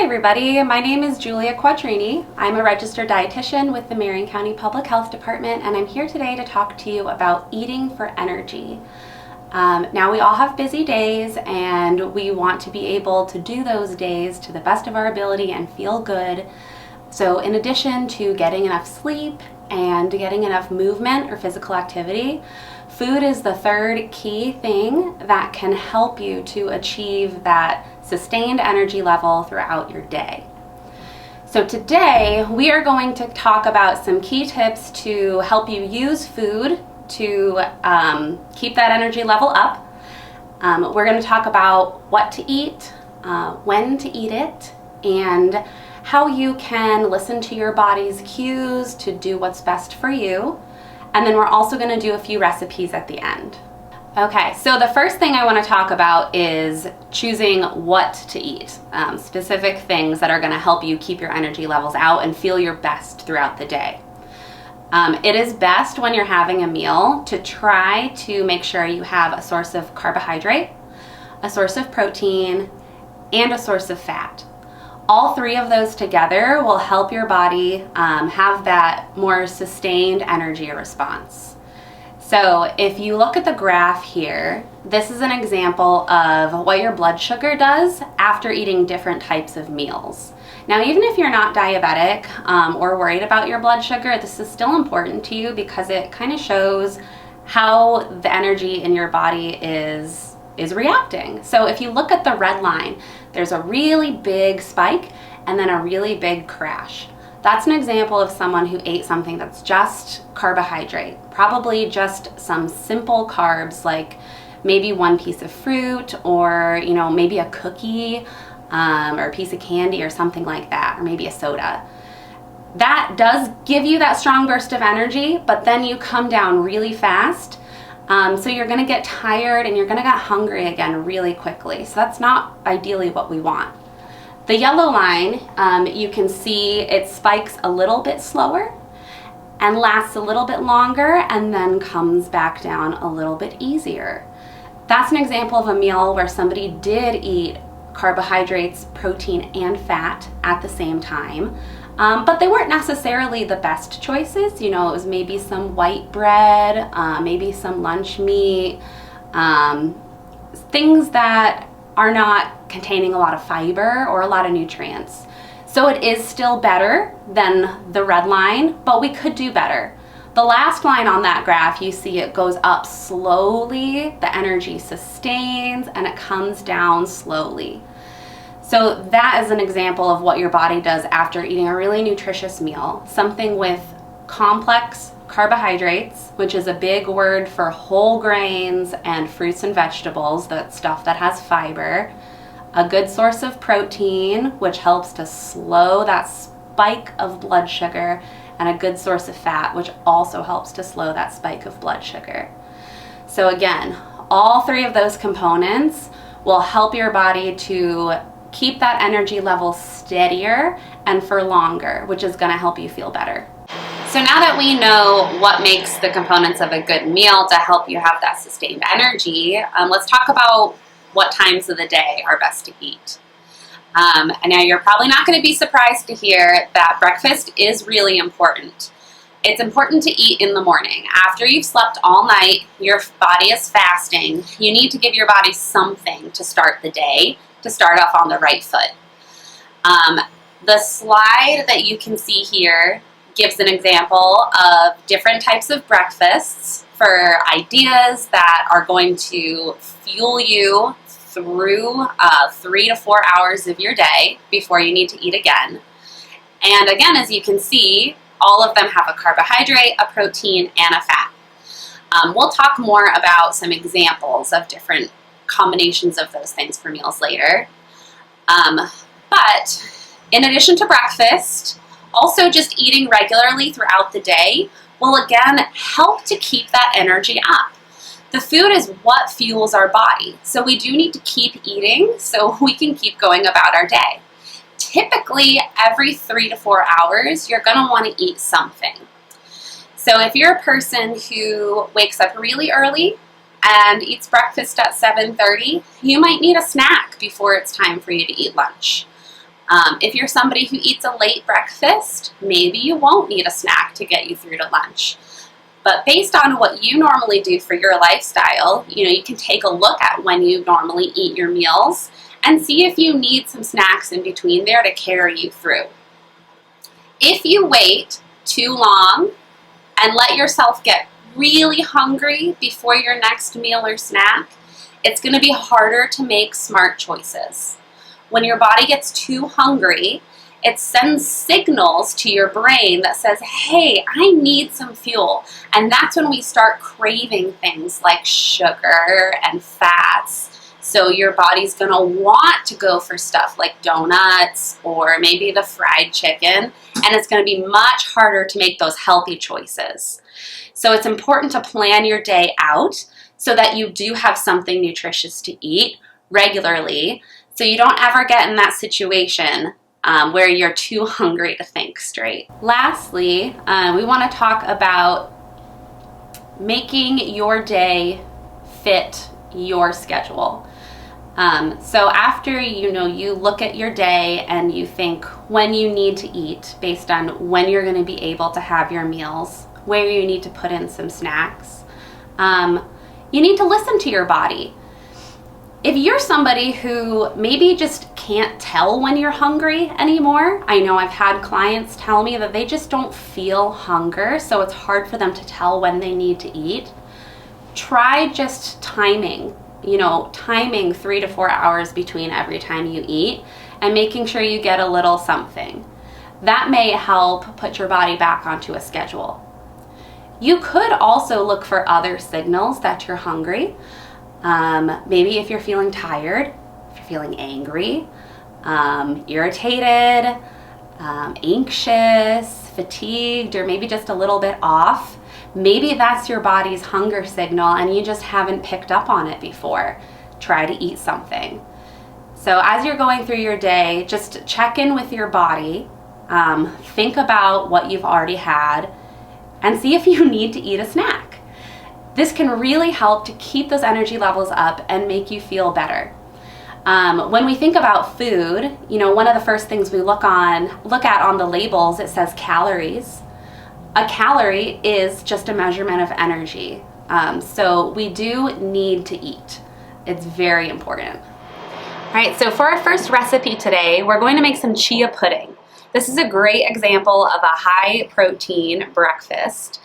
everybody, my name is Julia Quattrini. I'm a registered dietitian with the Marion County Public Health Department, and I'm here today to talk to you about eating for energy. Now we all have busy days and we want to be able to do those days to the best of our ability and feel good. So in addition to getting enough sleep and getting enough movement or physical activity, food is the third key thing that can help you to achieve that sustained energy level throughout your day. So today we are going to talk about some key tips to help you use food to keep that energy level up. We're going to talk about what to eat, when to eat it, and how you can listen to your body's cues to do what's best for you. And then we're also going to do a few recipes at the end. Okay, so the first thing I want to talk about is choosing what to eat, specific things that are going to help you keep your energy levels out and feel your best throughout the day. It is best when you're having a meal to try to make sure you have a source of carbohydrate, a source of protein, and a source of fat. All three of those together will help your body have that more sustained energy response. So if you look at the graph here, this is an example of what your blood sugar does after eating different types of meals. Now, even if you're not diabetic or worried about your blood sugar, this is still important to you because it kind of shows how the energy in your body is reacting. So if you look at the red line, there's a really big spike and then a really big crash. That's an example of someone who ate something that's just carbohydrate, probably just some simple carbs like maybe one piece of fruit or maybe a cookie or a piece of candy or something like that, or maybe a soda. That does give you that strong burst of energy, but then you come down really fast. So you're going to get tired and you're going to get hungry again really quickly. So that's not ideally what we want. The yellow line, you can see it spikes a little bit slower and lasts a little bit longer and then comes back down a little bit easier. That's an example of a meal where somebody did eat carbohydrates, protein, and fat at the same time. But they weren't necessarily the best choices. It was maybe some white bread, maybe some lunch meat, things that are not containing a lot of fiber or a lot of nutrients. So it is still better than the red line, but we could do better. The last line on that graph, you see it goes up slowly, the energy sustains, and it comes down slowly. So that is an example of what your body does after eating a really nutritious meal, something with complex carbohydrates, which is a big word for whole grains and fruits and vegetables, that stuff that has fiber, a good source of protein, which helps to slow that spike of blood sugar, and a good source of fat, which also helps to slow that spike of blood sugar. So again, all three of those components will help your body to keep that energy level steadier and for longer, which is going to help you feel better. So now that we know what makes the components of a good meal to help you have that sustained energy, let's talk about what times of the day are best to eat. And now you're probably not going to be surprised to hear that breakfast is really important. It's important to eat in the morning. After you've slept all night, your body is fasting. You need to give your body something to start the day, to start off on the right foot. The slide that you can see here gives an example of different types of breakfasts for ideas that are going to fuel you through 3 to 4 hours of your day before you need to eat again. And again, as you can see, all of them have a carbohydrate, a protein, and a fat. We'll talk more about some examples of different combinations of those things for meals later. But in addition to breakfast, also just eating regularly throughout the day will again help to keep that energy up. The food is what fuels our body, so we do need to keep eating so we can keep going about our day. Typically, every 3 to 4 hours, you're going to want to eat something. So if you're a person who wakes up really early and eats breakfast at 7:30, you might need a snack before it's time for you to eat lunch. If you're somebody who eats a late breakfast, maybe you won't need a snack to get you through to lunch. But based on what you normally do for your lifestyle, you can take a look at when you normally eat your meals and see if you need some snacks in between there to carry you through. If you wait too long and let yourself get really hungry before your next meal or snack, it's going to be harder to make smart choices. When your body gets too hungry, it sends signals to your brain that says, hey, I need some fuel. And that's when we start craving things like sugar and fats. So your body's going to want to go for stuff like donuts or maybe the fried chicken. And it's going to be much harder to make those healthy choices. So it's important to plan your day out so that you do have something nutritious to eat regularly, so you don't ever get in that situation where you're too hungry to think straight. Lastly, we want to talk about making your day fit your schedule. So after you look at your day and you think when you need to eat based on when you're going to be able to have your meals, where you need to put in some snacks, you need to listen to your body. If you're somebody who maybe just can't tell when you're hungry anymore, I know I've had clients tell me that they just don't feel hunger, so it's hard for them to tell when they need to eat. Try just timing 3 to 4 hours between every time you eat and making sure you get a little something. That may help put your body back onto a schedule. You could also look for other signals that you're hungry. Maybe if you're feeling tired, if you're feeling angry, irritated, anxious, fatigued, or maybe just a little bit off, maybe that's your body's hunger signal and you just haven't picked up on it before. Try to eat something. So as you're going through your day, just check in with your body, think about what you've already had, and see if you need to eat a snack. This can really help to keep those energy levels up and make you feel better. When we think about food, one of the first things we look at on the labels, it says calories. A calorie is just a measurement of energy. So we do need to eat. It's very important. All right, so for our first recipe today, we're going to make some chia pudding. This is a great example of a high protein breakfast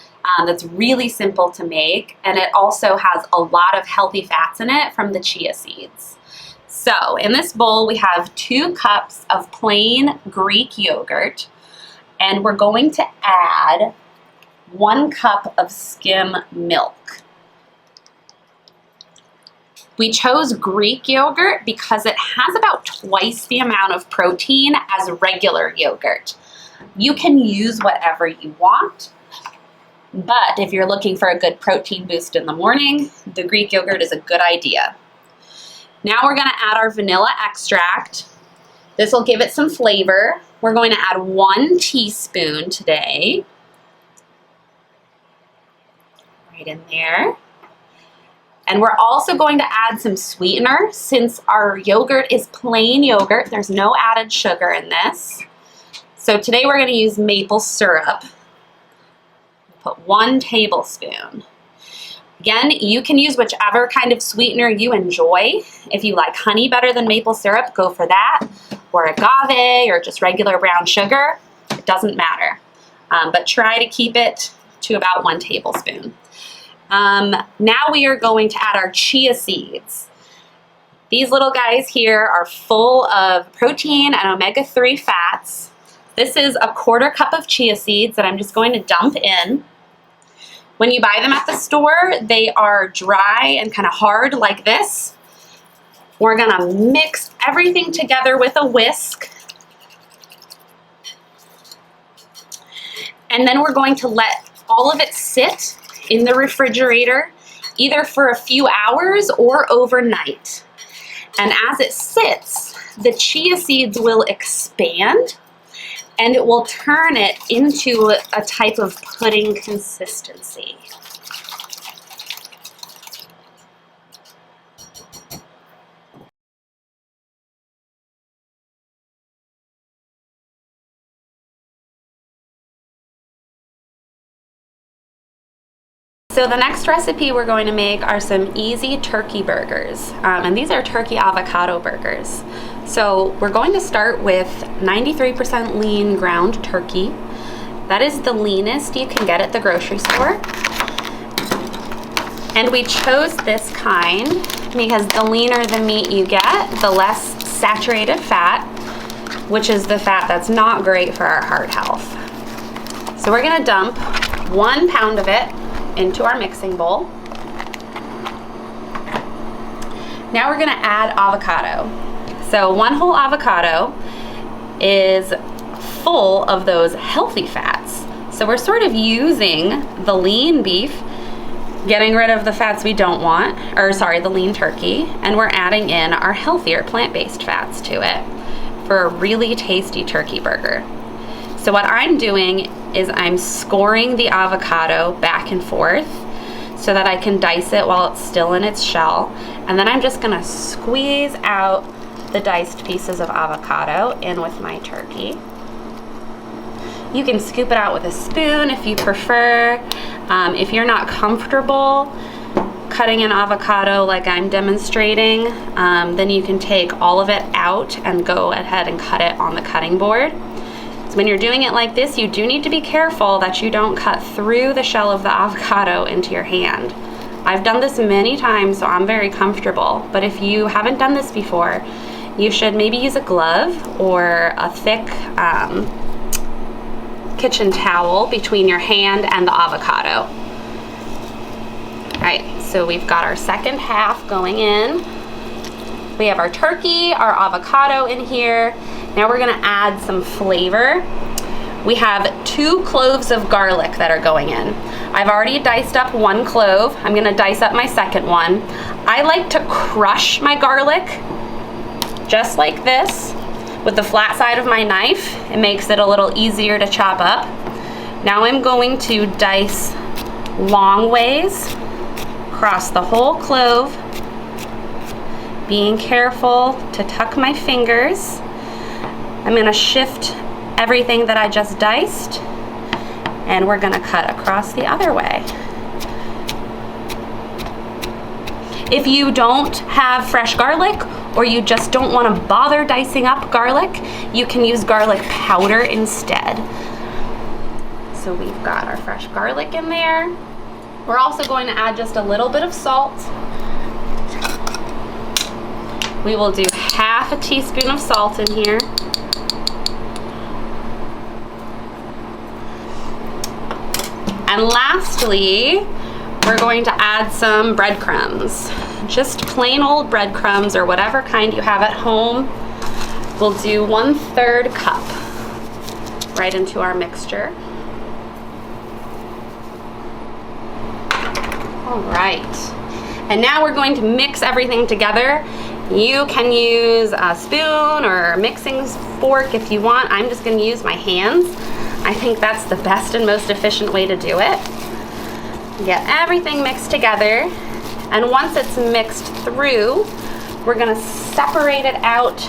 that's really simple to make, and it also has a lot of healthy fats in it from the chia seeds. So in this bowl we have 2 cups of plain Greek yogurt, and we're going to add 1 cup of skim milk. We chose Greek yogurt because it has about twice the amount of protein as regular yogurt. You can use whatever you want, but if you're looking for a good protein boost in the morning, the Greek yogurt is a good idea. Now we're going to add our vanilla extract. This will give it some flavor. We're going to add 1 teaspoon today. Right in there. And we're also going to add some sweetener since our yogurt is plain yogurt. There's no added sugar in this. So today we're going to use maple syrup. Put 1 tablespoon. Again, you can use whichever kind of sweetener you enjoy. If you like honey better than maple syrup, go for that. Or agave or just regular brown sugar. It doesn't matter. But try to keep it to about 1 tablespoon. Now we are going to add our chia seeds. These little guys here are full of protein and omega-3 fats. This is a 1/4 cup of chia seeds that I'm just going to dump in. When you buy them at the store, they are dry and kind of hard like this. We're going to mix everything together with a whisk. And then we're going to let all of it sit in the refrigerator, either for a few hours or overnight. And as it sits, the chia seeds will expand and it will turn it into a type of pudding consistency. So the next recipe we're going to make are some easy turkey burgers. And these are turkey avocado burgers. So we're going to start with 93% lean ground turkey. That is the leanest you can get at the grocery store. And we chose this kind because the leaner the meat you get, the less saturated fat, which is the fat that's not great for our heart health. So we're gonna dump 1 pound of it into our mixing bowl. Now we're gonna add avocado. So 1 whole avocado is full of those healthy fats. So we're sort of using the lean beef, getting rid of the fats we don't want, the lean turkey, and we're adding in our healthier plant-based fats to it for a really tasty turkey burger. So what I'm doing is I'm scoring the avocado back and forth so that I can dice it while it's still in its shell. And then I'm just gonna squeeze out the diced pieces of avocado in with my turkey. You can scoop it out with a spoon if you prefer. If you're not comfortable cutting an avocado like I'm demonstrating, then you can take all of it out and go ahead and cut it on the cutting board. So when you're doing it like this, you do need to be careful that you don't cut through the shell of the avocado into your hand. I've done this many times, so I'm very comfortable. But if you haven't done this before, you should maybe use a glove or a thick kitchen towel between your hand and the avocado. All right, so we've got our second half going in. We have our turkey, our avocado in here. Now we're gonna add some flavor. We have 2 cloves of garlic that are going in. I've already diced up 1 clove. I'm gonna dice up my second one. I like to crush my garlic just like this with the flat side of my knife. It makes it a little easier to chop up. Now I'm going to dice long ways across the whole clove, being careful to tuck my fingers. I'm gonna shift everything that I just diced, and we're gonna cut across the other way. If you don't have fresh garlic, or you just don't want to bother dicing up garlic, you can use garlic powder instead. So we've got our fresh garlic in there. We're also going to add just a little bit of salt. We will do half a teaspoon of salt in here. And lastly, we're going to add some breadcrumbs. Just plain old breadcrumbs or whatever kind you have at home. We'll do 1/3 cup right into our mixture. All right, and now we're going to mix everything together. You can use a spoon or a mixing fork if you want. I'm just going to use my hands. I think that's the best and most efficient way to do it. Get everything mixed together, and once it's mixed through, we're going to separate it out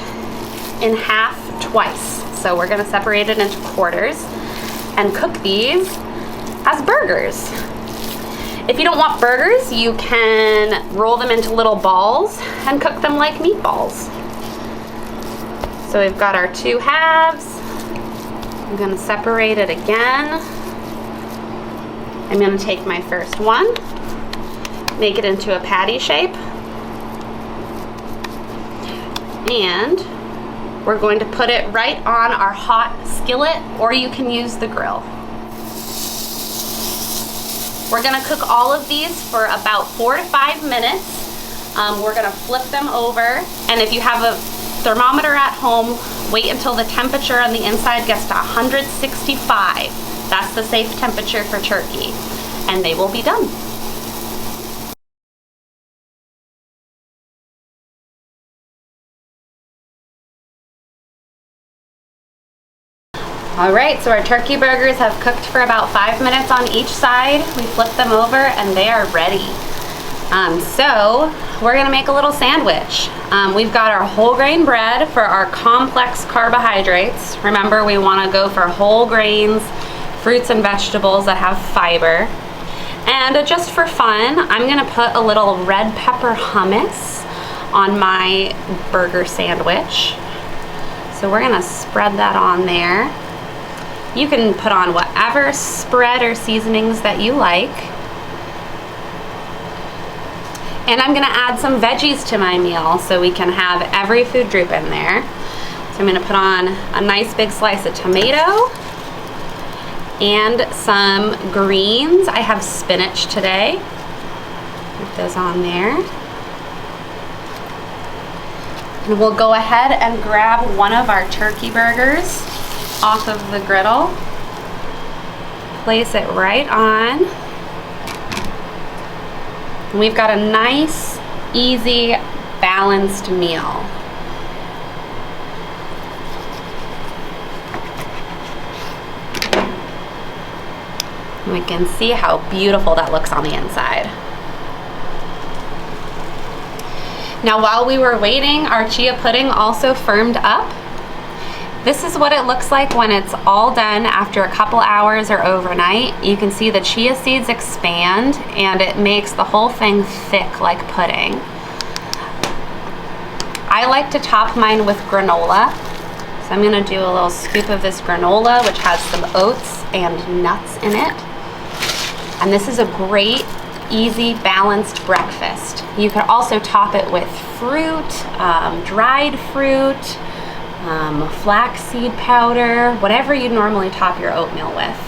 in half twice. So we're going to separate it into quarters and cook these as burgers. If you don't want burgers, you can roll them into little balls and cook them like meatballs. So we've got our 2 halves. I'm going to separate it again. I'm going to take my first one, make it into a patty shape, and we're going to put it right on our hot skillet, or you can use the grill. We're going to cook all of these for about 4 to 5 minutes. We're going to flip them over, and if you have a thermometer at home, wait until the temperature on the inside gets to 165. That's the safe temperature for turkey, and they will be done. All right, so our turkey burgers have cooked for about 5 minutes on each side. We flip them over and they are ready. So we're gonna make a little sandwich. We've got our whole grain bread for our complex carbohydrates. Remember, we wanna go for whole grains, fruits and vegetables that have fiber. And just for fun, I'm gonna put a little red pepper hummus on my burger sandwich. So we're gonna spread that on there. You can put on whatever spread or seasonings that you like. And I'm gonna add some veggies to my meal so we can have every food group in there. So I'm gonna put on a nice big slice of tomato and some greens. I have spinach today. Put those on there. And we'll go ahead and grab one of our turkey burgers off of the griddle. Place it right on. And we've got a nice, easy, balanced meal. And we can see how beautiful that looks on the inside. Now while we were waiting, our chia pudding also firmed up. This is what it looks like when it's all done after a couple hours or overnight. You can see the chia seeds expand and it makes the whole thing thick like pudding. I like to top mine with granola. So I'm gonna do a little scoop of this granola, which has some oats and nuts in it. And this is a great, easy, balanced breakfast. You could also top it with fruit, dried fruit, flaxseed powder, whatever you'd normally top your oatmeal with.